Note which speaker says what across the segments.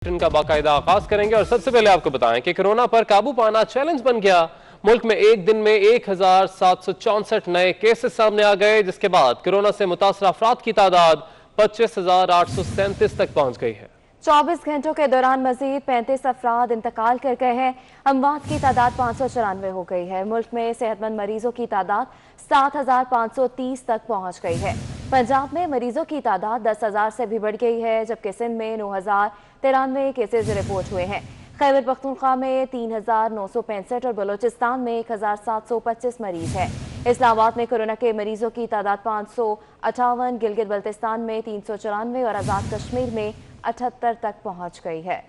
Speaker 1: का बाकायदा आगाज करेंगे और सबसे पहले आपको बताएं कि कोरोना पर काबू पाना चैलेंज बन गया। मुल्क में एक दिन में 1764 नए केसेस सामने आ गए, जिसके बाद कोरोना से मुतासर अफराद की तादाद 25,837 तक पहुंच गई है।
Speaker 2: 24 घंटों के दौरान मजीद 35 अफराद इंतकाल कर गए हैं। अमवात की तादाद 594 हो गई है। मुल्क में सेहतमंद मरीजों की तादाद 7,530 तक पहुंच गई है। पंजाब में मरीजों की तादाद 10,000 से भी बढ़ गई है, जबकि सिंध में 9,093 केसेज रिपोर्ट हुए हैं। खैबर पख्तूनख्वा में 3,965 और बलोचिस्तान में 1,725 मरीज हैं। इस्लामाबाद में कोरोना के मरीजों की तादाद 558, गिलगित बल्तिस्तान में 394 और आज़ाद कश्मीर में 78 तक पहुंच गई है।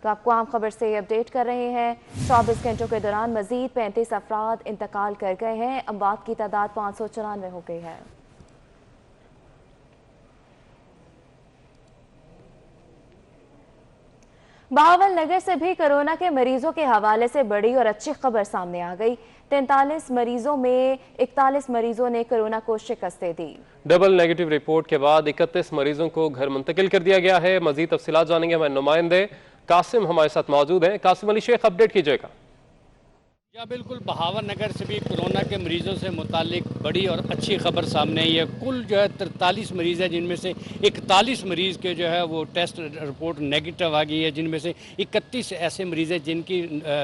Speaker 2: तो आपको आम खबर से अपडेट कर रहे हैं। 24 घंटों के दौरान मजीद 35 अफराद इंतकाल कर गए हैं। अमवात की तादाद 594 हो गई है। बहावल नगर से भी कोरोना के मरीजों के हवाले से बड़ी और अच्छी खबर सामने आ गई। 43 मरीजों में 41 मरीजों ने कोरोना को शिकस्त दे दी।
Speaker 1: डबल नेगेटिव रिपोर्ट के बाद 31 मरीजों को घर मुंतकिल कर दिया गया है। मजीद तफसीलात जानेंगे हमारे नुमाइंदे कासिम हमारे साथ मौजूद हैं। कासिम अली शेख, अपडेट कीजिएगा।
Speaker 3: या बिल्कुल, बहावर नगर से भी कोरोना के मरीज़ों से मुतालिक बड़ी और अच्छी खबर सामने आई है। कुल जो है 43 मरीज़ है, जिनमें से 41 मरीज़ के जो है वो टेस्ट रिपोर्ट नेगेटिव आ गई है, जिनमें से 31 ऐसे मरीज़ हैं जिनकी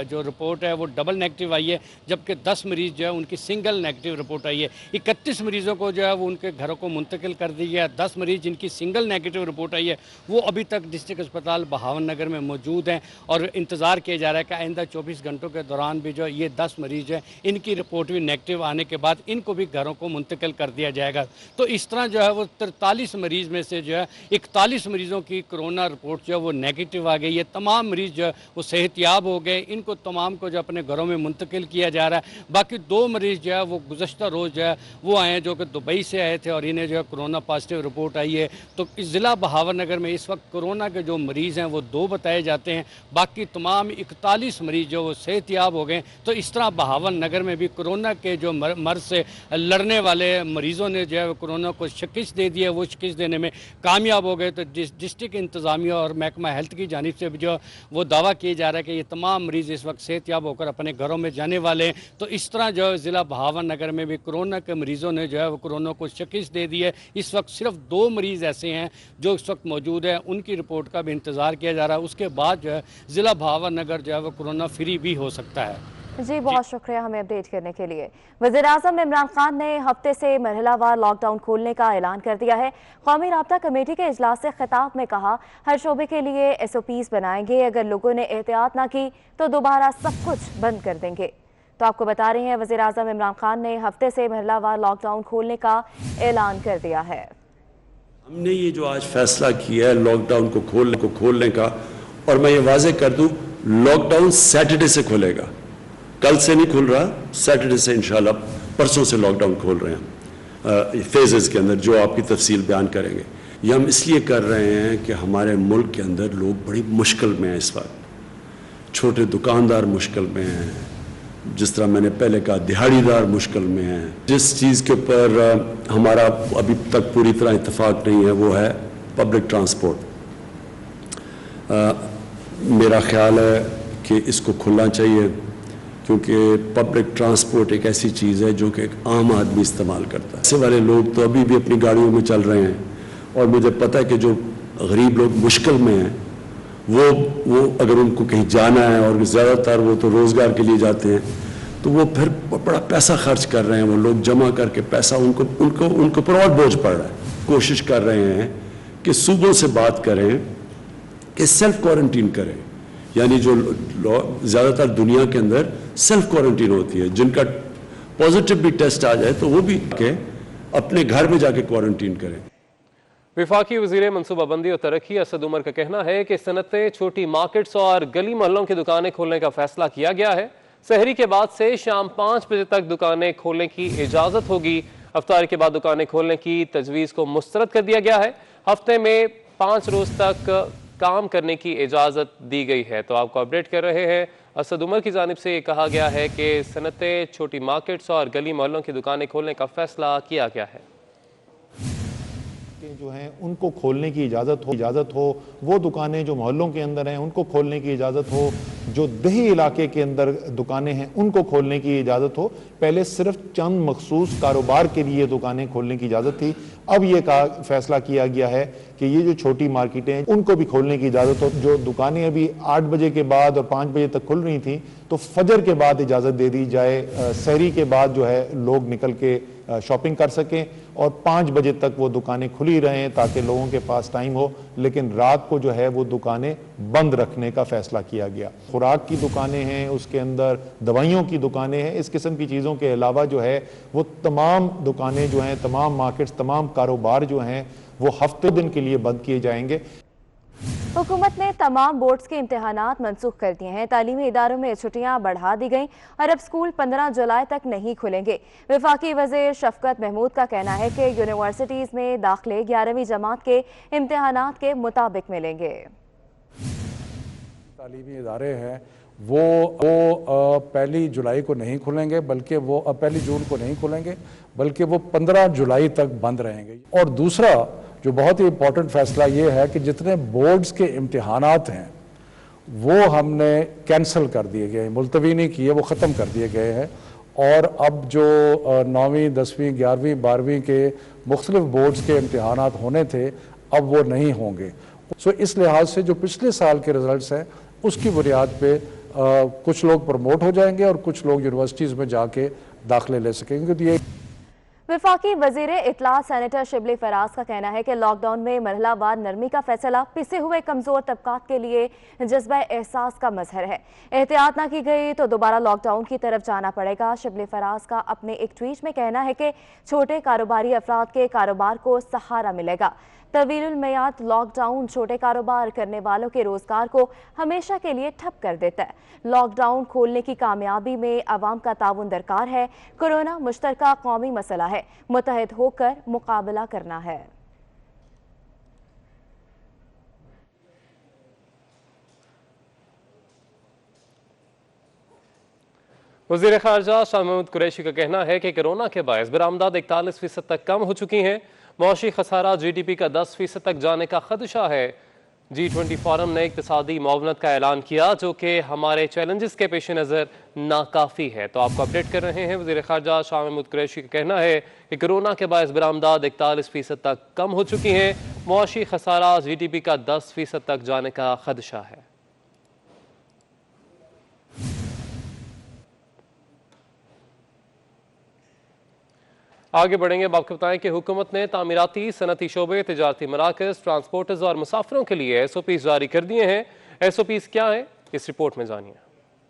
Speaker 3: जो रिपोर्ट है वो डबल नेगेटिव आई है, जबकि 10 मरीज़ जो है उनकी सिंगल नेगेटिव रिपोर्ट आई है। 31 मरीज़ों को जो है वो उनके घरों को मुंतकिल कर दिया गया। 10 मरीज़ जिनकी सिंगल नेगेटिव रिपोर्ट आई है वो अभी तक डिस्ट्रिक्ट अस्पताल बहावर नगर में मौजूद हैं और इंतज़ार किया जा रहा है कि आइंदा 24 घंटों के दौरान भी जो ये 10 मरीज हैं इनकी रिपोर्ट भी नेगेटिव आने के बाद इनको भी घरों को मुंतकिल कर दिया जाएगा। तो इस तरह जो है वो 43 मरीज में से जो है 41 मरीजों की कोरोना रिपोर्ट जो है वो नेगेटिव आ गई है। तमाम मरीज जो है वो सेहतयाब हो गए। इनको तमाम को जो अपने घरों में मुंतकिल किया जा रहा है। बाकी 2 मरीज जो है वो गुज़श्ता रोज़ जो है वो आए हैं, जो कि दुबई से आए थे और इन्हें जो है कोरोना पॉजिटिव रिपोर्ट आई है। तो इस ज़िला बहावर नगर में इस वक्त कोरोना के जो मरीज़ हैं वो 2 बताए जाते हैं। बाकी तमाम 41 मरीज जो वो सेहतयाब हो गए। तो इस तरह बहावर नगर में भी कोरोना के जो मर्ज से लड़ने वाले मरीजों ने जो है कोरोना को शिकस्त दे दी है, वो शिकस्त देने में कामयाब हो गए। तो डिस्ट्रिक्ट इंतज़ामिया और महकमा हेल्थ की जानिब से भी जो वो दावा किया जा रहा है कि ये तमाम मरीज़ इस वक्त सेहतयाब होकर अपने घरों में जाने वाले हैं। तो इस तरह जो है ज़िला बहावर नगर में भी कोरोना के मरीज़ों ने जो है वो कोरोना को शिकस्त दे दी है। इस वक्त सिर्फ 2 मरीज़ ऐसे हैं जो इस वक्त मौजूद हैं, उनकी रिपोर्ट का भी इंतज़ार किया जा रहा है। उसके बाद जो है ज़िला बहावर नगर जो है वो कोरोना फ्री भी हो सकता है।
Speaker 2: जी, बहुत शुक्रिया हमें अपडेट करने के लिए। वज़ीर-ए-आज़म इमरान खान ने हफ्ते से मरहलावार लॉकडाउन खोलने का ऐलान कर दिया है। कौमी राब्ता कमेटी के इजलास से खिताब में कहा, हर शोबे के लिए SOPs बनाएंगे। अगर लोगों ने एहतियात ना की तो दोबारा सब कुछ बंद कर देंगे। तो आपको बता रहे हैं, वज़ीर-ए-आज़म इमरान खान ने हफ्ते से मरहलावार लॉकडाउन खोलने का ऐलान कर दिया है।
Speaker 4: हमने ये जो आज फैसला किया है लॉकडाउन को खोलने का, और मैं ये वाजे कर दूं, लॉकडाउन सैटरडे से खुलेगा, कल से नहीं खुल रहा, सैटरडे से इंशाल्लाह, परसों से लॉकडाउन खोल रहे हैं फेजेस के अंदर, जो आपकी तफसील बयान करेंगे। ये हम इसलिए कर रहे हैं कि हमारे मुल्क के अंदर लोग बड़ी मुश्किल में हैं इस वक्त। छोटे दुकानदार मुश्किल में हैं, जिस तरह मैंने पहले कहा दिहाड़ीदार मुश्किल में हैं। जिस चीज़ के ऊपर हमारा अभी तक पूरी तरह इत्तेफाक नहीं है वो है पब्लिक ट्रांसपोर्ट। मेरा ख्याल है कि इसको खुलना चाहिए, क्योंकि पब्लिक ट्रांसपोर्ट एक ऐसी चीज़ है जो कि एक आम आदमी इस्तेमाल करता है। ऐसे वाले लोग तो अभी भी अपनी गाड़ियों में चल रहे हैं, और मुझे पता है कि जो गरीब लोग मुश्किल में हैं वो अगर उनको कहीं जाना है, और ज़्यादातर वो तो रोज़गार के लिए जाते हैं, तो वो फिर बड़ा पैसा खर्च कर रहे हैं। वो लोग जमा करके पैसा उनको पर और बोझ पड़ रहा है। कोशिश कर रहे हैं कि सूबों से बात करें कि सेल्फ क्वारंटीन करें, यानी जो ज़्यादातर दुनिया के अंदर सेल्फ क्वारंटीन होती है, जिनका पॉजिटिव भी टेस्ट आ जाए तो वो भी के अपने घर में जाके क्वारंटीन करें।
Speaker 1: विफाकी वज़ीर मनसूबाबंदी और तरक्की असद उमर का कहना है कि सनतें, छोटी मार्केट्स और गली मोहल्लों की दुकानें खोलने का फैसला किया गया है। सहरी के बाद से शाम 5 बजे तक दुकानें खोलने की इजाज़त होगी। अफ्तार के बाद दुकानें खोलने की तजवीज़ को मुस्तरद कर दिया गया है। हफ्ते में 5 रोज़ तक काम करने की इजाज़त दी गई है। तो आपको अपडेट कर रहे हैं, असद उमर की जानिब से ये कहा गया है कि सनतें, छोटी मार्केट्स और गली मोहल्लों की दुकानें खोलने का फैसला किया गया है।
Speaker 5: जो हैं उनको खोलने की इजाज़त हो, वो दुकानें जो मोहल्लों के अंदर हैं उनको खोलने की इजाज़त हो, जो दही इलाके के अंदर दुकानें हैं उनको खोलने की इजाज़त हो। पहले सिर्फ चंद मखसूस कारोबार के लिए दुकानें खोलने की इजाज़त थी, अब ये फैसला किया गया है कि ये जो छोटी मार्केटें हैं उनको भी खोलने की इजाज़त हो। जो दुकानें अभी 8 बजे के बाद और 5 बजे तक खुल रही थी, तो फजर के बाद इजाज़त दे दी जाए, सहरी के बाद जो है लोग निकल के शॉपिंग कर सकें और 5 बजे तक वो दुकानें खुली रहें ताकि लोगों के पास टाइम हो, लेकिन रात को जो है वो दुकानें बंद रखने का फैसला किया गया। खुराक की दुकानें हैं, उसके अंदर दवाइयों की दुकानें हैं, इस किस्म की चीज़ों के अलावा जो है वो तमाम दुकानें जो हैं, तमाम मार्केट्स, तमाम कारोबार जो हैं वो हफ्ते दिन के लिए बंद किए जाएंगे।
Speaker 2: हुकूमत ने तमाम बोर्ड्स के इम्तिहानात मनसूख कर दिए हैं। तालीमी इदारों में छुट्टियां बढ़ा दी गईं और अब स्कूल 15 जुलाई तक नहीं खुलेंगे। वफाकी वज़ीर शफकत महमूद का कहना है कि यूनिवर्सिटीज़ में दाखिले 11वीं जमात के इम्तिहानात के मुताबिक मिलेंगे।
Speaker 6: तालीमी इदारे हैं वो 1 जुलाई को नहीं खुलेंगे, बल्कि वो 1 जून को नहीं खुलेंगे, बल्कि वो 15 जुलाई तक बंद रहेंगे। और दूसरा जो बहुत ही इम्पोर्टेंट फैसला ये है कि जितने बोर्ड्स के इम्तिहानात हैं वो हमने कैंसिल कर दिए गए, मुलतवी नहीं किए, वो ख़त्म कर दिए गए हैं। और अब जो 9वीं 10वीं 11वीं 12वीं के मुख्तलिफ बोर्ड्स के इम्तिहानात होने थे अब वो नहीं होंगे। सो इस लिहाज से जो पिछले साल के रिज़ल्ट्स हैं उसकी बुनियाद पे कुछ लोग प्रमोट हो जाएंगे और कुछ लोग यूनिवर्सिटीज़ में जाके दाखिले ले सकेंगे। तो ये
Speaker 2: वफाकी वजीर इत्तला सेनेटर शिबली फराज का कहना है कि लॉकडाउन में मरहलावार नरमी का फैसला पिसे हुए कमजोर तबकात के लिए जज्बा एहसास का मजहर है। एहतियात ना की गई तो दोबारा लॉकडाउन की तरफ जाना पड़ेगा। शिबली फराज का अपने एक ट्वीट में कहना है कि छोटे कारोबारी अफराद के कारोबार को सहारा मिलेगा। तवीलुल मियाद लॉकडाउन छोटे कारोबार करने वालों के रोजगार को हमेशा के लिए ठप कर देता है। लॉकडाउन खोलने की कामयाबी में अवाम का ताउन दरकार है। कोरोना मुश्तरका कौमी मसला है, मुत्तहिद होकर मुकाबला करना है।
Speaker 1: वज़ीर ख़ारजा शाह महमूद कुरैशी का कहना है कि कोरोना के बायस बरामदात 41% तक कम हो चुकी हैं। मौशी खसारा GDP का 10% तक जाने का खदशा है। G20 फोरम ने इक़्तिसादी मुआवनत का ऐलान किया जो कि हमारे चैलेंजेस के पेश नज़र नाकाफ़ी है। तो आपको अपडेट कर रहे हैं। वज़ीर ख़ारजा शाह महमूद कुरैशी का कहना है कि कोरोना के बायस बरामदात 41% तक कम हो चुकी हैं। मौशी खसारा GDP का 10% तक जाने का खदशा है। आगे बढ़ेंगे। अब आपको बताएं कि हुकूमत ने तामीराती सनती शोबे, तिजारती मराकज़, ट्रांसपोर्टर्स और मुसाफिरों के लिए SOPs जारी कर दिए हैं। SOPs क्या है, इस रिपोर्ट में जानिए।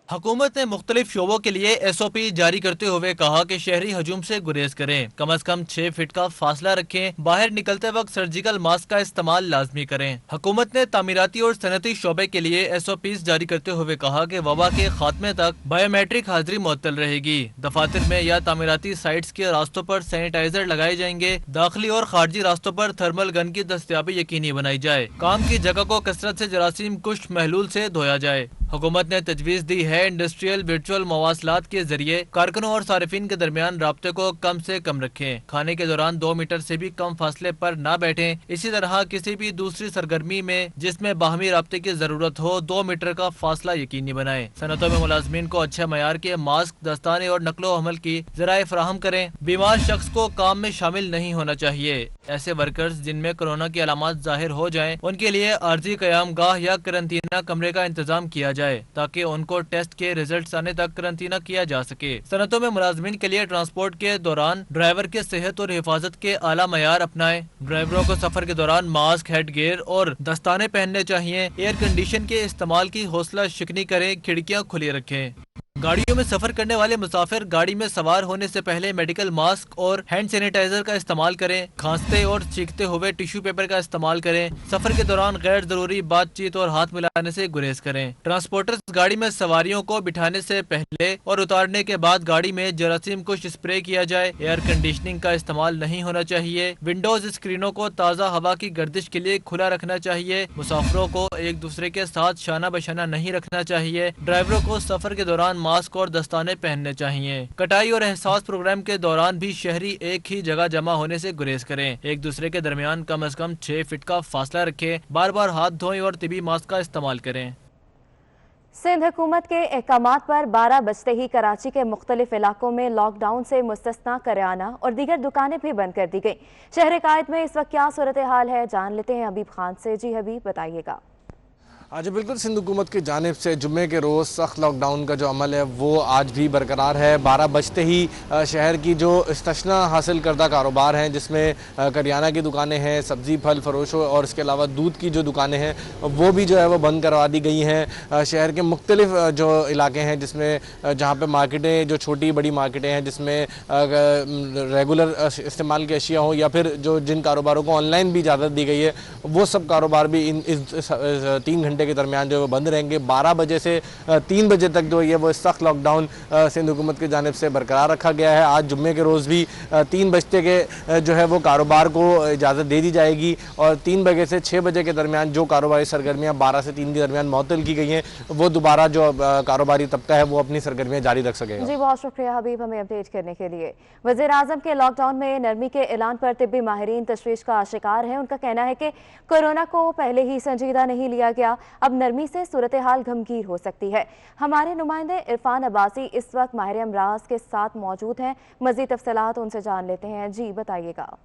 Speaker 7: हुकूमत ने मुख्तलिफ शोबों के लिए SOP जारी करते हुए कहा कि शहरी हजूम से गुरेज करें, कम अज कम 6 फीट का फासला रखें, बाहर निकलते वक्त सर्जिकल मास्क का इस्तेमाल लाजमी करें। हुकूमत ने तामीराती और सनती शोबे के लिए SOPs जारी करते हुए कहा कि वबा के खात्मे तक बायोमेट्रिक हाजिरी मुअत्तल रहेगी। दफातर में या तामीराती साइट्स के रास्तों पर सैनिटाइजर लगाए जाएंगे। दाखिली और खारजी रास्तों पर थर्मल गन की दस्तयाबी यकीनी बनाई जाए। काम की जगह को कसरत से जरासीम कुश्त महलूल से धोया जाए। हुकूमत ने तजवीज़ दी है इंडस्ट्रियल वर्चुअल मवासलात के जरिए कारकुनों और सारिफिन के दरमियान राब्ते को कम से कम रखें। खाने के दौरान 2 मीटर से भी कम फासले पर न बैठें। इसी तरह किसी भी दूसरी सरगर्मी में जिसमें बाहमी राब्ते की जरूरत हो 2 मीटर का फासला यकीनी बनाएं। सनतों में मुलाजमीन को अच्छे मयार के मास्क, दस्ताने और नकलो हमल की जराए फराहम करें। बीमार शख्स को काम में शामिल नहीं होना चाहिए। ऐसे वर्कर्स जिनमें कोरोना की अलामत जाहिर हो जाएं, उनके लिए आर्जी कयाम गाह या करंतना कमरे का इंतजाम किया जाए ताकि उनको टेस्ट के रिजल्ट्स आने तक करंतना किया जा सके। सनतों में मुलाजमीन के लिए ट्रांसपोर्ट के दौरान ड्राइवर के सेहत और हिफाजत के आला मयार अपनाएं। ड्राइवरों को सफर के दौरान मास्क, हेड गियर और दस्ताने पहनने चाहिए। एयर कंडीशन के इस्तेमाल की हौसला शिकनी करें, खिड़कियां खुली रखें। गाड़ियों में सफर करने वाले मुसाफिर गाड़ी में सवार होने से पहले मेडिकल मास्क और हैंड सैनिटाइजर का इस्तेमाल करें। खांसते और छींकते हुए टिश्यू पेपर का इस्तेमाल करें। सफर के दौरान गैर जरूरी बातचीत और हाथ मिलाने से गुरेज करें। ट्रांसपोर्टर्स गाड़ी में सवारियों को बिठाने से पहले और उतारने के बाद गाड़ी में जरासीम कुछ स्प्रे किया जाए। एयर कंडीशनिंग का इस्तेमाल नहीं होना चाहिए। विंडोज स्क्रीनों को ताज़ा हवा की गर्दिश के लिए खुला रखना चाहिए। मुसाफिरों को एक दूसरे के साथ शाना बशाना नहीं रखना चाहिए। ड्राइवरों को सफर के दौरान मास्क और दस्ताने पहनने चाहिए। कटाई और एहसास प्रोग्राम के दौरान भी शहरी एक ही जगह जमा होने से गुरेज करें। एक दूसरे के दरमियान कम से कम 6 फीट का फासला रखें। बार बार हाथ धोएं और तिबी मास्क का इस्तेमाल करें।
Speaker 2: सिंध हुकूमत के अहकामात पर 12 बजते ही कराची के मुख्तलिफ इलाकों में लॉकडाउन से मुस्तस्ना करियाना और दीगर दुकानें भी बंद कर दी गई। शहर कायद में इस वक्त क्या सूरत हाल है, जान लेते हैं हबीब खान से। जी हबीब, बताइएगा।
Speaker 8: आज बिल्कुल सिंध हुकूमत की जानिब से जुम्मे के रोज़ सख्त लॉकडाउन का जो अमल है वो आज भी बरकरार है। 12 बजते ही शहर की जो इस्तिस्ना हासिल करदा कारोबार हैं, जिसमें करियाना की दुकानें हैं, सब्ज़ी फल फरोशों और इसके अलावा दूध की जो दुकानें हैं वो भी जो है वो बंद करवा दी गई हैं। शहर के मुख्तलिफ जो इलाके हैं जिसमें जहाँ पर मार्केटें, जो छोटी बड़ी मार्केटें हैं जिसमें रेगुलर इस्तेमाल की अशिया हो या फिर जो जिन कारोबारों को ऑनलाइन भी इजाज़त दी गई है वो सब कारोबार भी इस 3 घंटे के दरमियान जो है वो बंद रहेंगे। 12 बजे से 3 बजे तक जो है वो सख्त लॉकडाउन सिंध हुकूमत की जानिब से बरकरार रखा गया है। आज जुम्मे के रोज़ भी 3 बजते के जो है वो कारोबार को इजाज़त दे दी जाएगी और 3 बजे से 6 बजे के दरमियान जो कारोबारी सरगर्मियाँ 12 से 3 के दरमियान मुअत्तल की गई हैं वो दोबारा जो कारोबारी तबका है वो अपनी सरगर्मियाँ जारी रख सकेगा।
Speaker 2: जी, बहुत शुक्रिया हबीब हमें अपडेट करने के लिए। वज़ीर आज़म के लॉकडाउन में नरमी के ऐलान पर तिब्बी माहिरीन तशवीश का शिकार है। उनका कहना है कि कोरोना को पहले ही संजीदा नहीं लिया गया, अब नरमी से सूरत हाल गमगीर हो सकती है। हमारे नुमाइंदे इरफान अब्बासी इस वक्त माहिर अमराज के साथ मौजूद हैं। मज़ीद तफसीलात उनसे जान लेते हैं। जी, बताइएगा।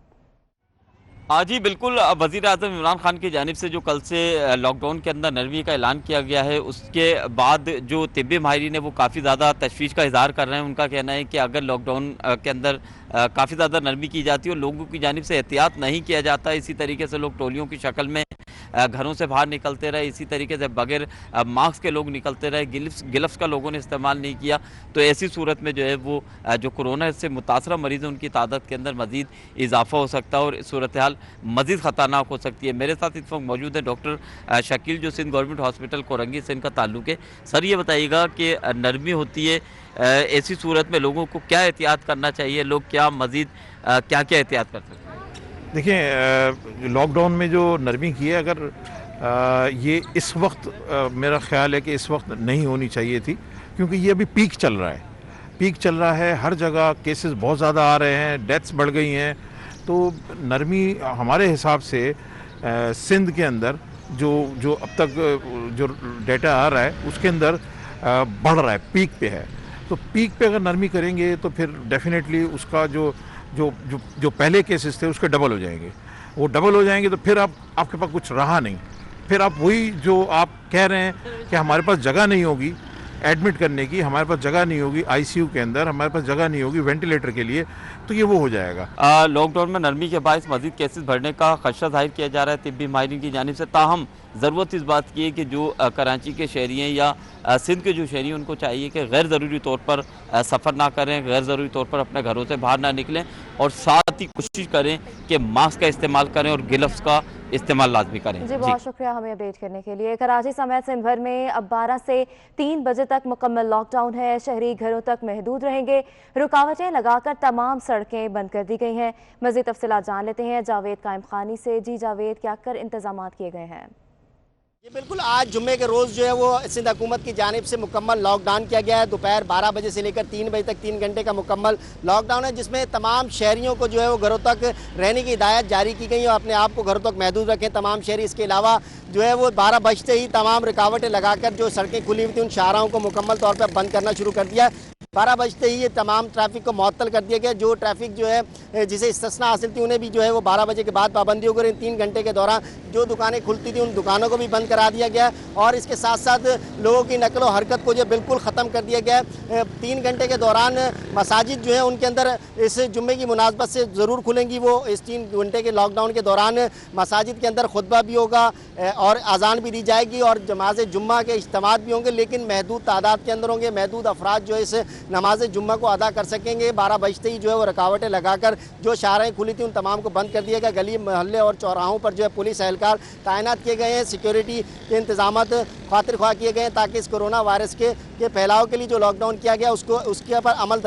Speaker 9: हाँ जी बिल्कुल, वज़ीर आज़म इमरान खान की जानिब से जो कल से लॉकडाउन के अंदर नरमी का ऐलान किया गया है उसके बाद जो तिब्बी माहिरीन है वो काफ़ी ज़्यादा तशवीश का इज़हार कर रहे हैं। उनका कहना है कि अगर लॉकडाउन के अंदर काफ़ी ज़्यादा नरमी की जाती है और लोगों की जानिब से एहतियात नहीं किया जाता, इसी तरीके से लोग टोलियों की शक्ल में घरों से बाहर निकलते रहे, इसी तरीके से बगैर मास्क के लोग निकलते रहे, गिलफ्स का लोगों ने इस्तेमाल नहीं किया, तो ऐसी सूरत में जो है वो जो कोरोना से मुतासरा मरीज़ हैं उनकी तादाद के अंदर मज़ीद इजाफा हो सकता है और सूरत हाल मज़ीद ख़तरनाक हो सकती है। मेरे साथ इस वक्त मौजूद है डॉक्टर शकील जो सिंध गवर्नमेंट हॉस्पिटल कोरंगी से इनका ताल्लुक़ है। सर ये बताइएगा कि नरमी होती है, ऐसी सूरत में लोगों को क्या एहतियात करना चाहिए, लोग क्या मज़ीद क्या क्या एहतियात कर सकते हैं?
Speaker 5: देखिए, लॉकडाउन में जो नरमी की है अगर ये इस वक्त मेरा ख्याल है कि इस वक्त नहीं होनी चाहिए थी, क्योंकि ये अभी पीक चल रहा है, हर जगह केसेस बहुत ज़्यादा आ रहे हैं, डेथ्स बढ़ गई हैं। तो नरमी हमारे हिसाब से सिंध के अंदर जो अब तक जो डेटा आ रहा है उसके अंदर बढ़ रहा है, पीक पे है। तो पीक पे अगर नरमी करेंगे तो फिर डेफिनेटली उसका जो पहले केसेस थे उसके डबल हो जाएंगे। वो डबल हो जाएंगे तो फिर आपके पास कुछ रहा नहीं, फिर आप वही जो आप कह रहे हैं कि हमारे पास जगह नहीं होगी एडमिट करने की, हमारे पास जगह नहीं होगी आईसीयू के अंदर, हमारे पास जगह नहीं होगी वेंटिलेटर के लिए, तो ये वो हो जाएगा।
Speaker 9: लॉकडाउन में नरमी के बायस मज़ीद केसेस बढ़ने का खदशा जाहिर किया जा रहा है तिब्बी माहिरीन की जानिब से। ताहम ज़रूरत इस बात की है कि जो कराची के शहरी हैं या सिंध के जो शहरी हैं उनको चाहिए कि गैर ज़रूरी तौर पर सफ़र ना करें, गैर ज़रूरी तौर पर अपने घरों से बाहर ना निकलें और साथ ही कोशिश करें कि मास्क का इस्तेमाल करें और गिलफ्स का इस्तेमाल लाजमी करें।
Speaker 2: जी, बहुत शुक्रिया हमें अपडेट करने के लिए। कराची समेत सिंध भर में अब 12 से 3 बजे तक मुकम्मल लॉकडाउन है। शहरी घरों तक महदूद रहेंगे, रुकावटें लगाकर तमाम सड़कें बंद कर दी गई हैं। मज़ीद तफसीलात जान लेते हैं जावेद कायम खानी से। जी जावेद, क्या कर इंतजाम किए गए हैं?
Speaker 10: जी बिल्कुल, आज जुम्मे के रोज़ जो है वो सिंध हुकूमत की जानिब से मुकम्मल लॉकडाउन किया गया है। दोपहर 12 बजे से लेकर 3 बजे तक 3 घंटे का मुकम्मल लॉकडाउन है, जिसमें तमाम शहरियों को जो है वो घरों तक रहने की हिदायत जारी की गई और अपने आप को घरों तक महदूद रखें तमाम शहरी। इसके अलावा जो है वो 12 बजते ही तमाम रुकावटें लगाकर जो सड़कें खुली हुई थी उन शाहराहों को मुकम्मल तौर पर बंद करना शुरू कर दिया। 12 बजते ही ये तमाम ट्रैफिक को मुअत्तल कर दिया गया। जो ट्रैफिक जो है जिसे इस्तिस्ना हासिल थी उन्हें भी जो है वो 12 बजे के बाद पाबंदी हो गई। 3 घंटे के दौरान जो दुकानें खुलती थी उन दुकानों को भी बंद करा दिया गया और इसके साथ साथ लोगों की नकलो हरकत को जो बिल्कुल ख़त्म कर दिया गया। 3 घंटे के दौरान मसाजिद जो है उनके अंदर इस जुम्मे की मुनासबत से ज़रूर खुलेंगी। वो इस 3 घंटे के लॉकडाउन के दौरान मसाजिद के अंदर खुतबा भी होगा और अजान भी दी जाएगी और जमात जुम्मा के इज्तिमा भी होंगे, लेकिन महदूद तादाद के अंदर होंगे। महदूद अफराद जो इस नमाज जुम्मा को अदा कर सकेंगे। 12 बजते ही जो है वो रुकावटें लगाकर जो शाहराहें खुली थी उन तमाम को बंद कर दिया गया। गली मोहल्ले और चौराहों पर जो है पुलिस एहलकार तैनात किए गए हैं। सिक्योरिटी के इंतजाम खातिर ख्वाह किए गए हैं ताकि इस कोरोना वायरस के फैलाव के लिए जो लॉकडाउन किया गया उसके पर अमल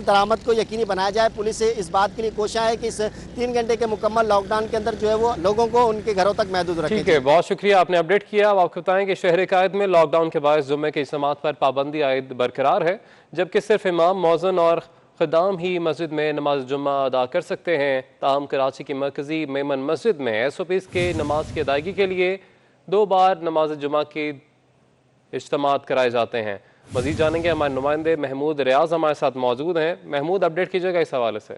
Speaker 10: दरामद को यकीनी बनाया जाए। पुलिस से इस बात के लिए कोशिश है कि इस 3 घंटे के मुकम्मल लॉकडाउन के अंदर जो है वो लोगों को उनके घरों तक महदूद रखे।
Speaker 1: ठीक है, बहुत शुक्रिया, आपने अपडेट किया। अब आपको बताएं कि शहर कायद में लॉकडाउन के बायस जुम्मे की इज्तिमात पर पाबंदी आयद बरकरार है, जबकि सिर्फ इमाम, मौज़िन और ख़ुदाम ही मस्जिद में नमाज जुम्मा अदा कर सकते हैं। ताहम कराची की मरकजी मेमन मस्जिद में SOPs के नमाज की अदायगी के लिए 2 बार नमाज जुम्मा की इज्तिमात कराए जाते हैं। मजीद जानेंगे, हमारे नुमाइंदे महमूद रियाज हमारे साथ मौजूद हैं। महमूद, अपडेट कीजिएगा इस हवाले से।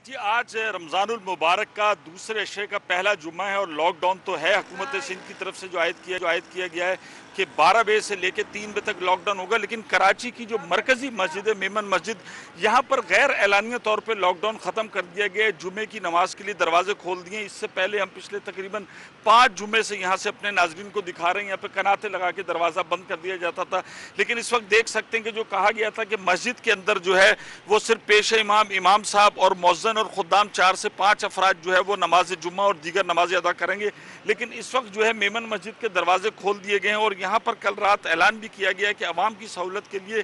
Speaker 11: जी, आज रमज़ानुल मुबारक का दूसरे अशरे का पहला जुम्मा है और लॉकडाउन तो है हुकूमत सिंध की तरफ से जो आयद किया गया है कि 12 बजे से लेकर 3 बजे तक लॉकडाउन होगा। लेकिन कराची की जो मरकजी मस्जिद है मेमन मस्जिद, यहाँ पर गैर एलानिया तौर पे लॉकडाउन ख़त्म कर दिया गया है। जुमे की नमाज के लिए दरवाजे खोल दिए। इससे पहले हम पिछले तकरीबन 5 जुमे से यहाँ से अपने नाजरीन को दिखा रहे हैं। यहाँ पे कनाते लगा के दरवाज़ा बंद कर दिया जाता था, लेकिन इस वक्त देख सकते हैं कि जो कहा गया था कि मस्जिद के अंदर जो है वो सिर्फ पेश इमाम साहब और मौज़िन और खुद्दाम 4 से 5 अफराद जो है वो नमाज जुम्मा और दीगर नमाजें अदा करेंगे। लेकिन इस वक्त जो है मेमन मस्जिद के दरवाजे खोल दिए गए हैं और यहाँ पर कल रात ऐलान भी किया गया है कि अवाम की सहूलत के लिए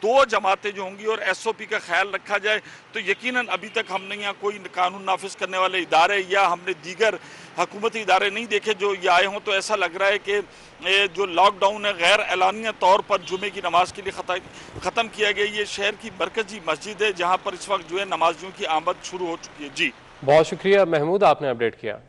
Speaker 11: 2 जमातें जो होंगी और SOP का ख्याल रखा जाए। तो यकीनन अभी तक हमने यहाँ कोई कानून नाफिज करने वाले इदारे या हमने दीगर हुकूमती इदारे नहीं देखे जो ये आए हों। तो ऐसा लग रहा है कि जो लॉकडाउन है गैर एलानिया तौर पर जुमे की नमाज के लिए ख़त्म किया गया। ये शहर की मरकजी मस्जिद है जहाँ पर इस वक्त जो है नमाजियों की आमद शुरू हो चुकी है। जी,
Speaker 1: बहुत शुक्रिया महमूद, आपने अपडेट किया।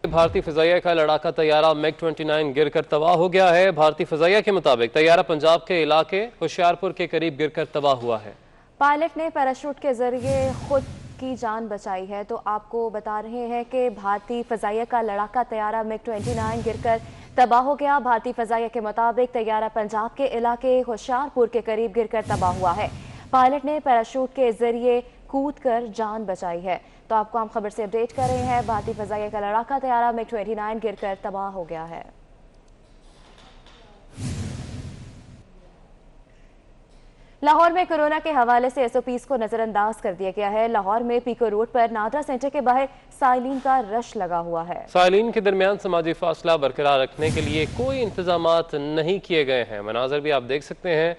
Speaker 1: भारतीय फ़िज़ाइया का लड़ाका तैयारा MiG-29 गिरकर तबाह हो गया है। भारतीय फ़िज़ाइया के मुताबिक तैयारा पंजाब के इलाके होशियारपुर के करीब गिरकर तबाह हुआ है।
Speaker 2: पायलट ने पैराशूट के जरिए खुद की जान बचाई है। तो आपको बता रहे हैं कि भारतीय फ़िज़ाइया का लड़ाका तैयारा MiG-29 गिरकर तबाह हो गया। भारतीय फ़िज़ाइया के मुताबिक तैयारा पंजाब के इलाके होशियारपुर के करीब गिरकर तबाह हुआ है। पायलट ने पैराशूट के जरिए कूदकर जान बचाई है। तो आपको हम खबर से अपडेट कर रहे हैं। भारतीय फ़िज़ाइया का लड़ाका तैयारा MiG-29 गिरकर तबाह हो गया है। लाहौर में कोरोना के हवाले से SOPs को नजरअंदाज कर दिया गया है। लाहौर में पीको रोड पर नादरा सेंटर के बाहर साइलिन का रश लगा हुआ है।
Speaker 1: साइलिन के दरमियान समाजी फासला बरकरार रखने के लिए कोई इंतजामात नहीं किए गए हैं। मनाजर भी आप देख सकते हैं।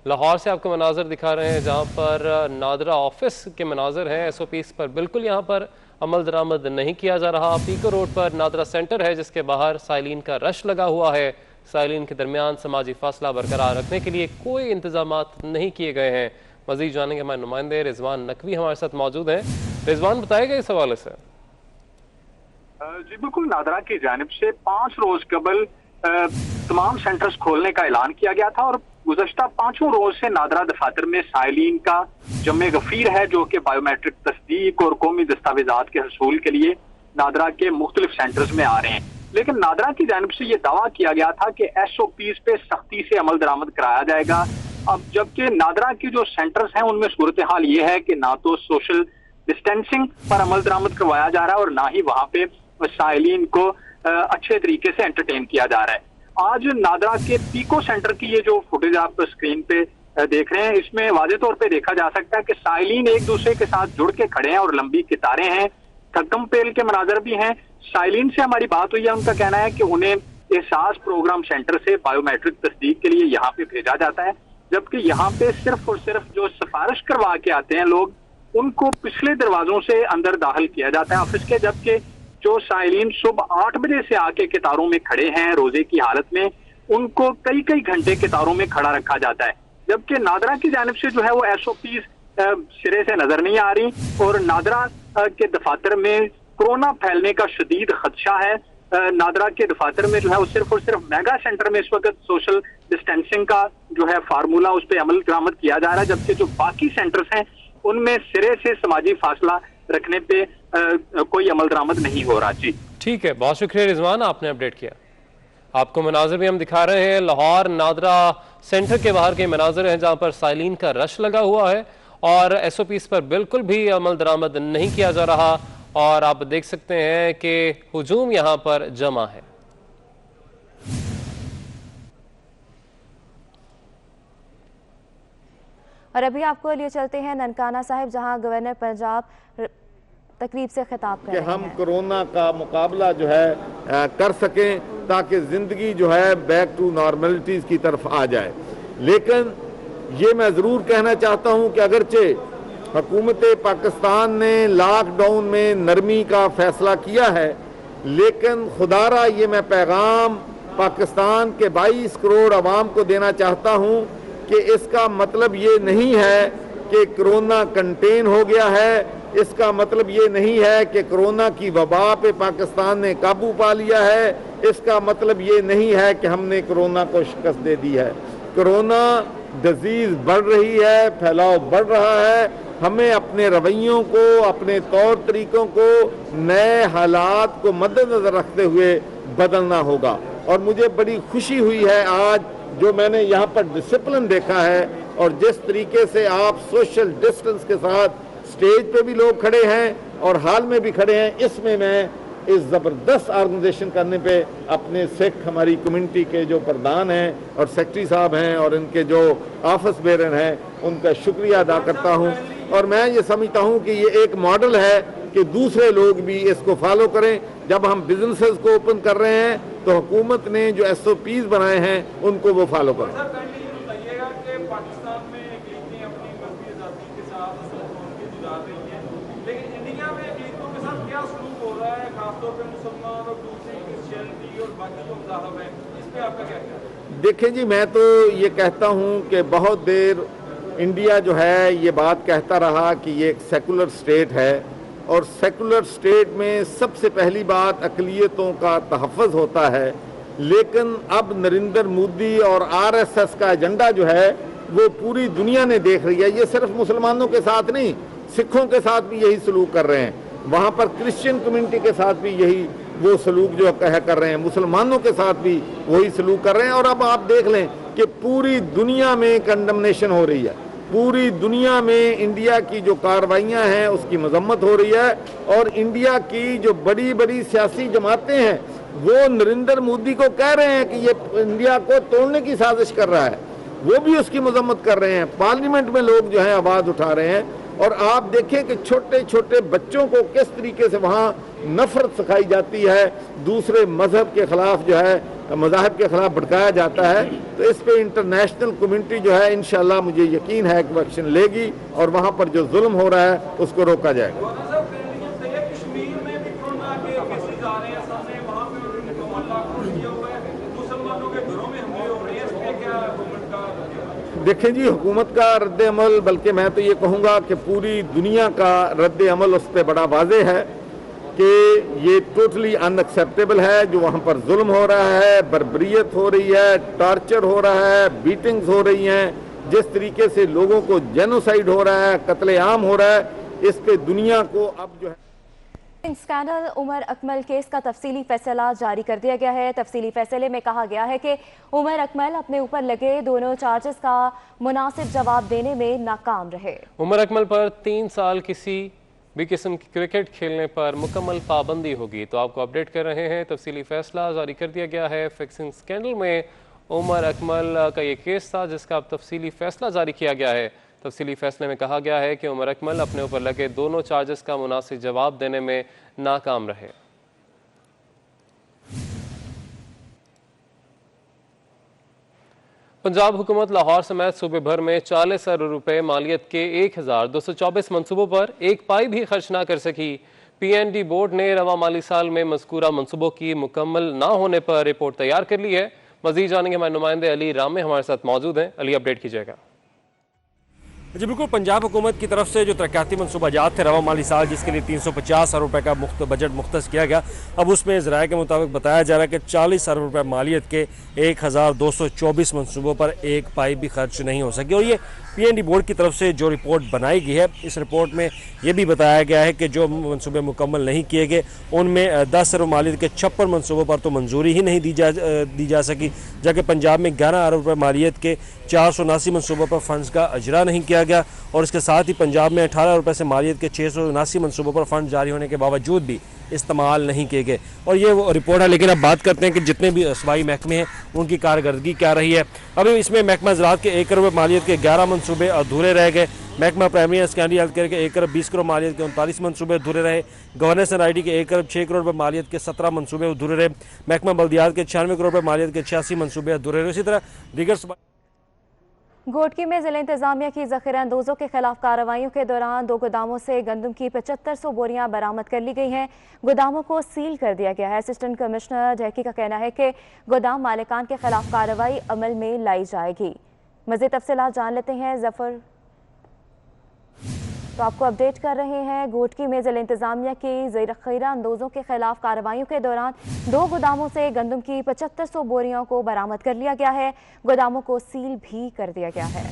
Speaker 1: लाहौर से आपको मनाजर दिखा रहे हैं जहाँ पर नादरा ऑफिस के मनाजर हैं। SOPs पर बिल्कुल यहाँ पर अमल दरामद नहीं किया जा रहा। पीको रोड पर नादरा सेंटर है जिसके बाहर साइलिन का रश लगा हुआ है। साइलिन के दरमियान समाजी फासला बरकरार रखने के लिए कोई इंतजामात नहीं किए गए हैं। मजीद जानेंगे, हमारे नुमाइंदे रिजवान नकवी हमारे साथ मौजूद हैं। रिजवान, बताएगा इस हवाले से।
Speaker 12: जी बिल्कुल, नादरा की जानिब से 5 रोज कबल तमाम सेंटर्स खोलने का ऐलान किया गया था और गुज़श्ता 5 रोज से नादरा दफातर में साइलिन का जमे गफीर है जो कि बायोमेट्रिक तस्दीक और कौमी दस्तावेजात के हसूल के लिए नादरा के मुख्तलिफ सेंटर्स में आ रहे हैं। लेकिन नादरा की जानिब से ये दावा किया गया था कि SOPs पे सख्ती से अमल दरामद कराया जाएगा। अब जबकि नादरा की जो सेंटर्स हैं उनमें सूरत हाल ये है कि ना तो सोशल डिस्टेंसिंग पर अमल दरामद करवाया जा रहा है और ना ही वहाँ पे साइलिन को अच्छे तरीके से एंटरटेन किया जा रहा है। आज नादरा के पीको सेंटर की ये जो फुटेज आप स्क्रीन पे देख रहे हैं, इसमें वाज़े तौर पे देखा जा सकता है कि साइलिन एक दूसरे के साथ जुड़ के खड़े हैं और लंबी कितारें हैं। थक्कम पेल के मनाजर भी हैं। साइलिन से हमारी बात हुई है, उनका कहना है कि उन्हें एहसास प्रोग्राम सेंटर से बायोमेट्रिक तस्दीक के लिए यहाँ पे भेजा जाता है, जबकि यहाँ पे सिर्फ और सिर्फ जो सिफारिश करवा के आते हैं लोग, उनको पिछले दरवाजों से अंदर दाखिल किया जाता है ऑफिस के। जबकि जो साइलिन सुबह 8 बजे से आके कितारों में खड़े हैं रोजे की हालत में, उनको कई कई घंटे कितारों में खड़ा रखा जाता है। जबकि नादरा की जानिब से जो है वो SOPs सिरे से नजर नहीं आ रही और नादरा के दफातर में कोरोना फैलने का शदीद खदशा है। नादरा के दफातर में जो है वो सिर्फ और सिर्फ मेगा सेंटर में इस वक्त सोशल डिस्टेंसिंग का जो है फार्मूला उस पर अमल दरामद किया जा रहा है, जबकि जो बाकी सेंटर्स हैं उनमें सिरे से समाजी फासला रखने पे कोई अमल दरामद नहीं हो रहा। जी
Speaker 1: ठीक है, बहुत शुक्रिया रिजवान, आपने अपडेट किया। आपको मनाजर भी हम दिखा रहे हैं। लाहौर नादरा सेंटर के बाहर के मनाजर हैं जहाँ पर साइलिन का रश लगा हुआ है और SOPs पर बिल्कुल भी अमल दरामद नहीं किया जा रहा और आप देख सकते हैं कि हुजूम यहां पर जमा है।
Speaker 2: और अभी आपको लिए चलते हैं ननकाना साहिब, जहां गवर्नर पंजाब तकरीब से खिताब कर रहे हैं।
Speaker 13: हम कोरोना का मुकाबला जो है कर सकें ताकि ज़िंदगी जो है बैक टू नॉर्मलिटीज़ की तरफ आ जाए। लेकिन ये मैं ज़रूर कहना चाहता हूँ कि अगरचे हुकूमत पाकिस्तान ने लॉकडाउन में नरमी का फैसला किया है, लेकिन खुदारा ये मैं पैगाम पाकिस्तान के 22 करोड़ अवाम को देना चाहता हूँ कि इसका मतलब ये नहीं है कि कोरोना कंटेन हो गया है, इसका मतलब ये नहीं है कि कोरोना की वबा पे पाकिस्तान ने काबू पा लिया है, इसका मतलब ये नहीं है कि हमने कोरोना को शिकस्त दे दी है। कोरोना डिजीज़ बढ़ रही है, फैलाव बढ़ रहा है। हमें अपने रवैयों को, अपने तौर तरीकों को नए हालात को मद्देनजर रखते हुए बदलना होगा। और मुझे बड़ी खुशी हुई है आज जो मैंने यहाँ पर डिसिप्लिन देखा है और जिस तरीके से आप सोशल डिस्टेंस के साथ स्टेज पे भी लोग खड़े हैं और हाल में भी खड़े हैं, इसमें मैं इस ज़बरदस्त ऑर्गेनाइजेशन करने पे अपने सिख हमारी कम्युनिटी के जो प्रधान हैं और सेक्रेटरी साहब हैं और इनके जो ऑफिस बेरर हैं उनका शुक्रिया अदा करता हूं। और मैं ये समझता हूं कि ये एक मॉडल है कि दूसरे लोग भी इसको फॉलो करें। जब हम बिजनेसेस को ओपन कर रहे हैं तो हुकूमत ने जो SOPs बनाए हैं उनको वो फॉलो करें। देखें जी, मैं तो ये कहता हूँ कि बहुत देर इंडिया जो है ये बात कहता रहा कि ये एक सेकुलर स्टेट है और सेकुलर स्टेट में सबसे पहली बात अक़लियतों का तहफ़्फ़ुज़ होता है। लेकिन अब नरेंद्र मोदी और RSS का एजेंडा जो है वो पूरी दुनिया ने देख रही है। ये सिर्फ मुसलमानों के साथ नहीं, सिखों के साथ भी यही सलूक कर रहे हैं, वहाँ पर क्रिश्चियन कम्युनिटी के साथ भी यही वो सलूक जो कर रहे हैं, मुसलमानों के साथ भी वही सलूक कर रहे हैं। और अब आप देख लें कि पूरी दुनिया में कंडमनेशन हो रही है, पूरी दुनिया में इंडिया की जो कार्रवाइयाँ हैं उसकी मजम्मत हो रही है। और इंडिया की जो बड़ी बड़ी सियासी जमातें हैं वो नरेंद्र मोदी को कह रहे हैं कि ये इंडिया को तोड़ने की साजिश कर रहा है, वो भी उसकी मजम्मत कर रहे हैं। पार्लियामेंट में लोग जो हैं आवाज़ उठा रहे हैं। और आप देखें कि छोटे छोटे बच्चों को किस तरीके से वहाँ नफरत सिखाई जाती है, दूसरे मजहब के खिलाफ जो है, मज़ाहब के खिलाफ भड़काया जाता है। तो इस पे इंटरनेशनल कम्युनिटी जो है इंशाल्लाह मुझे यकीन है कि एक्शन लेगी और वहाँ पर जो जुल्म हो रहा है उसको रोका जाएगा। देखें जी, हुकूमत का रद्द अमल, बल्कि मैं तो ये कहूँगा कि पूरी दुनिया का रद्द अमल उस पर बड़ा वाज़े है कि ये टोटली अनएक्सेप्टेबल है। जो वहाँ पर जुल्म हो रहा है, बर्बरियत हो रही है, टॉर्चर हो रहा है, बीटिंग्स हो रही हैं, जिस तरीके से लोगों को जेनोसाइड हो रहा है, कत्लेआम हो रहा है, इस पे दुनिया को अब जो है
Speaker 2: स्कैंडल उमर अकमल केस का तफसीली फैसला जारी कर दिया गया है। तफसीली फैसले में कहा गया है कि उमर अकमल अपने ऊपर लगे दोनों चार्जेस का मुनासिब जवाब देने में नाकाम रहे। उमर अकमल पर 3 साल किसी भी किस्म की क्रिकेट खेलने पर मुकम्मल पाबंदी होगी। तो आपको अपडेट कर रहे हैं, तफसीली फैसला जारी कर दिया गया है। फिक्सिंग स्कैंडल में उमर अकमल का ये केस था जिसका अब तफसीली फैसला जारी किया गया है। तफसीली फैसले में कहा गया है कि उमर अकमल अपने ऊपर लगे दोनों चार्जेस का मुनासिब जवाब देने में नाकाम रहे। पंजाब हुकूमत लाहौर समेत सूबे भर में 40 अरब रुपए मालियत के 1224 मनसूबों पर एक पाई भी खर्च ना कर सकी। PND बोर्ड ने रवा माली साल में मज़कूरा मनसूबों की मुकम्मल ना होने पर रिपोर्ट तैयार कर ली है। मज़ीद जानेंगे हमारे नुमाइंदे अली रामे हमारे साथ मौजूद हैं। अली, अपडेट कीजिएगा।
Speaker 14: जी बिल्कुल, पंजाब हुकूमत की तरफ से जो तरक्याती मनसूबाजात थे रवा माली साल जिसके लिए 350 अरब रुपये का बजट मुख्तस किया गया, अब उसमें ज़राए के मुताबिक बताया जा रहा है कि 40 अरब रुपये मालियत के 1224 मनसूबों पर एक पाई भी खर्च नहीं हो सकी। और ये PND बोर्ड की तरफ से जो रिपोर्ट बनाई गई है, इस रिपोर्ट में ये भी बताया गया है कि जो मनसूबे मुकम्मल नहीं किए गए उनमें 10 अरब मालियत के 56 मनसूबों पर तो मंजूरी ही नहीं दी जा सकी, जबकि पंजाब में 11 अरब रुपये मालियत के 479 मनसूबों पर फंड्स का अजरा नहीं किया गया और इसके साथ ही पंजाब में 18 रुपये से मालियत के 679 मनसूबों पर फंड जारी होने के बावजूद भी इस्तेमाल नहीं किए गए। और ये वो रिपोर्ट है। लेकिन अब बात करते हैं कि जितने भी सूबाई महकमे हैं उनकी कारकर्दगी क्या रही है। अभी इसमें महकमा ज़राअत के 1 करोड़ मालियत के 11 मनसूबे अधूरे रह गए। महकमा primary and secondary health care के 1 करोड़ 20 करोड़ मालियत के 39 मनसूबे अधूरे रहे। गवर्नेंस एंड ID के 1 करोड़ 6 करोड़ रुपये मालियत के 17 मनसूबे अधूरे रहे। महकमा बल्दियात के 96 करोड़ रुपये मालियत के 86 मनसूबे अधूरे रहे। इसी तरह दीगर
Speaker 2: घोटकी में जिला इंतजामिया की जखीरा अंदोजों के खिलाफ कार्रवाइयों के दौरान 2 गोदामों से गंदम की 7500 बोरियां बरामद कर ली गई हैं। गोदामों को सील कर दिया गया है। असिस्टेंट कमिश्नर ढेकी का कहना है कि गोदाम मालिकान के खिलाफ कार्रवाई अमल में लाई जाएगी। मज़ीद तफसीलात जान लेते हैं जफर। तो आपको अपडेट कर रहे हैं घोटकी में जिला इंतजामिया की ज़खीरा अंदोजों के खिलाफ कार्रवाइयों के दौरान 2 गोदामों से गंदम की 7500 बोरियों को बरामद कर लिया गया है। गोदामों को सील भी कर दिया गया है।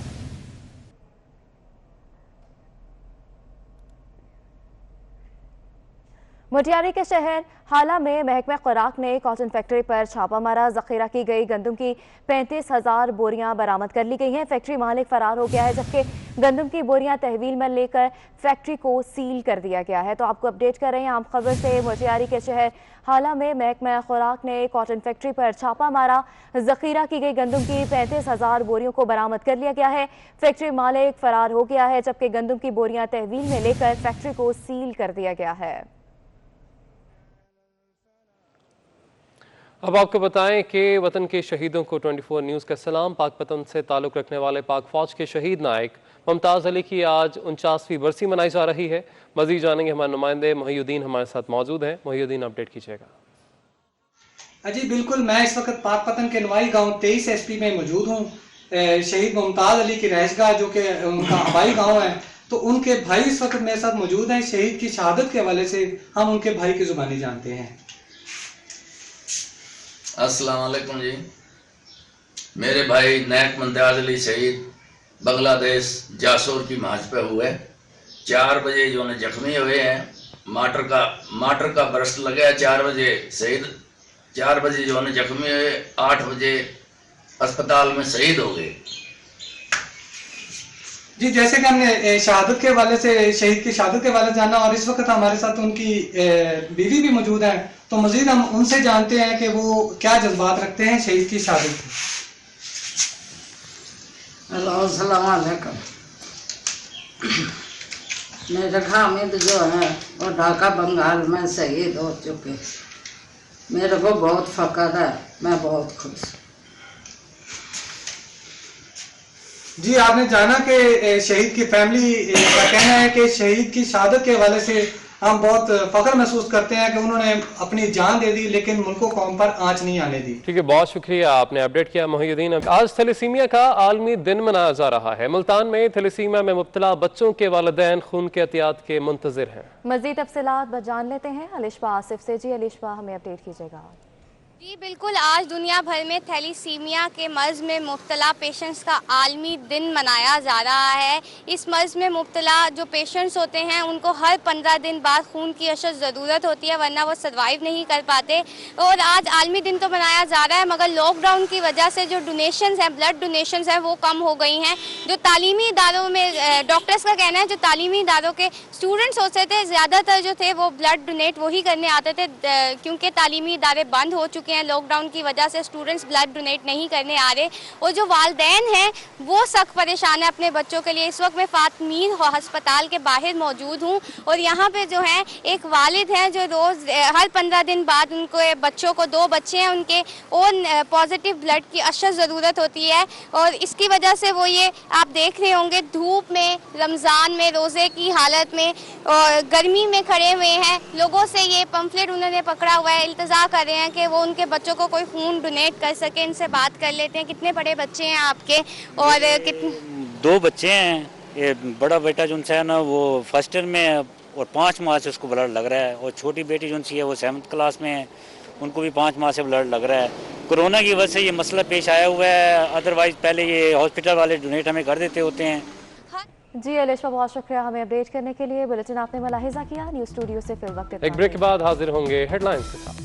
Speaker 2: मोतिहारी के शहर हाला में महकमा खुराक ने कॉटन फैक्ट्री पर छापा मारा। जखीरा की गई गंदम की 35,000 बोरियां बरामद कर ली गई हैं। फैक्ट्री मालिक फरार हो गया है, जबकि गंदम की बोरियां तहवील में लेकर फैक्ट्री को सील कर दिया गया है। तो आपको अपडेट कर रहे हैं आम खबर से। मोतिहारी के शहर हाला में महकमा खुराक ने कॉटन फैक्ट्री पर छापा मारा। जखीरा की गई गंदम की 35,000 बोरियों को बरामद कर लिया गया है। फैक्ट्री मालिक फरार हो गया है, जबकि गंदम की बोरियां तहवील में लेकर फैक्ट्री को सील कर दिया गया है।
Speaker 1: अब आपको बताएं कि वतन के शहीदों को 24 न्यूज़ का सलाम। पाकपतन से ताल्लुक़ रखने वाले पाक फौज के शहीद नायक मुमताज़ अली की आज 49वीं बरसी मनाई जा रही है। मज़ीद जानेंगे हमारे नुमाइंदे मोहिउद्दीन हमारे साथ मौजूद हैं। मोहिउद्दीन, अपडेट कीजिएगा।
Speaker 15: जी बिल्कुल, मैं इस वक्त पाकपतन के नवाई गांव 23 SP में मौजूद हूँ। शहीद मुमताज़ अली की रहशगाह जो कि उनका हवाई गाँव है, तो उनके भाई इस वक्त मेरे साथ मौजूद हैं। शहीद की शहादत के हवाले से हम उनके भाई की जुबानी जानते हैं।
Speaker 16: अस्सलाम वालेकुम जी। मेरे भाई नायक मुमताज़ अली शहीद बांग्लादेश जासूर की मार्च पे हुए। 4 बजे जो है जख्मी हुए हैं। माटर का बरस्ट लगा। 4 बजे शहीद, 4 बजे जो है जख्मी हुए, 8 बजे अस्पताल में शहीद हो गए।
Speaker 15: जी, जैसे कि हमने शहादत के हवाले से, शहीद की शहादत के हवाले जाना, और इस वक्त हमारे साथ उनकी बीवी भी मौजूद है, तो मजीद हम उनसे जानते हैं कि वो क्या जज्बात रखते हैं शहीद की शहादत की।
Speaker 17: अस्सलाम वालेकुम। मेरे हामिद जो है वो ढाका बंगाल में शहीद हो चुके। मेरे को बहुत फख्र है, मैं बहुत खुश।
Speaker 15: जी, आपने जाना कि शहीद की फैमिली का कहना है कि शहीद की शहादत के हवाले से हम बहुत फख्र महसूस करते हैं कि उन्होंने अपनी जान दे दी, लेकिन मुल्क कौम पर आंच नहीं आने दी।
Speaker 1: ठीक है, बहुत शुक्रिया, आपने अपडेट किया मोहिउद्दीन। आज थैलेसीमिया का आलमी दिन मनाया जा रहा है। मुल्तान में थैलेसीमिया में मुब्तला बच्चों के वालिदैन खून के एहतियात के मुंतजिर हैं।
Speaker 2: मजीद तफसीलात जान लेते हैं अलिशबा आसिफ से। जी अलिशबा, हमें अपडेट कीजिएगा।
Speaker 18: जी बिल्कुल, आज दुनिया भर में थैलीसीमिया के मर्ज़ में मुब्तला पेशेंट्स का आलमी दिन मनाया जा रहा है। इस मर्ज़ में मुब्तला जो पेशेंट्स होते हैं उनको हर 15 दिन बाद खून की अशद ज़रूरत होती है, वरना वो सर्वाइव नहीं कर पाते। और आज आलमी दिन तो मनाया जा रहा है, मगर लॉकडाउन की वजह से जो डोनेशंस हैं, ब्लड डोनेशंस हैं, वो कम हो गई हैं। जो तालीमी इदारों में, डॉक्टर्स का कहना है, जो तालीमी इदारों के स्टूडेंट्स होते थे ज़्यादातर जो थे वो ब्लड डोनेट वही करने आते थे, क्योंकि तालीमी इदारे बंद हो चुके हैं लॉकडाउन की वजह से। स्टूडेंट्स ब्लड डोनेट नहीं करने आ रहे और जो वालिदैन हैं वो सख्त परेशान है अपने बच्चों के लिए। इस वक्त मैं फातमीन अस्पताल के बाहर मौजूद हूँ और यहाँ पे जो है एक वालिद हैं जो रोज़ हर 15 दिन बाद उनको बच्चों को, 2 बच्चे हैं उनके, और पॉजिटिव ब्लड की अशद ज़रूरत होती है। और इसकी वजह से वो ये आप देख रहे होंगे धूप में, रमज़ान में, रोज़े की हालत में और गर्मी में खड़े हुए हैं। लोगों से ये पम्फलेट उन्होंने पकड़ा हुआ है, इल्तजा कर रहे हैं कि वो उनके बच्चों को कोई खून डोनेट कर सके। इनसे बात कर लेते हैं। कितने बड़े बच्चे हैं आपके और कितने?
Speaker 19: 2 बच्चे हैं। ये बड़ा बेटा जो है ना वो फर्स्ट ईयर में है और 5 माह से उसको ब्लड लग रहा है, और छोटी बेटी जो है वो 7th क्लास में है, उनको भी 5 माह से ब्लड लग रहा है। कोरोना की वजह से ये मसला पेश आया हुआ है, अदरवाइज पहले ये हॉस्पिटल वाले डोनेट हमें कर देते होते हैं।
Speaker 2: जी अलिशा, बहुत शुक्रिया हमें अपडेट करने के लिए। बुलेटिन आपने मुलाहिजा किया। न्यूज़ स्टूडियो से फिर वक्त
Speaker 1: एक ब्रेक के बाद हाजिर होंगे हेडलाइंस के साथ।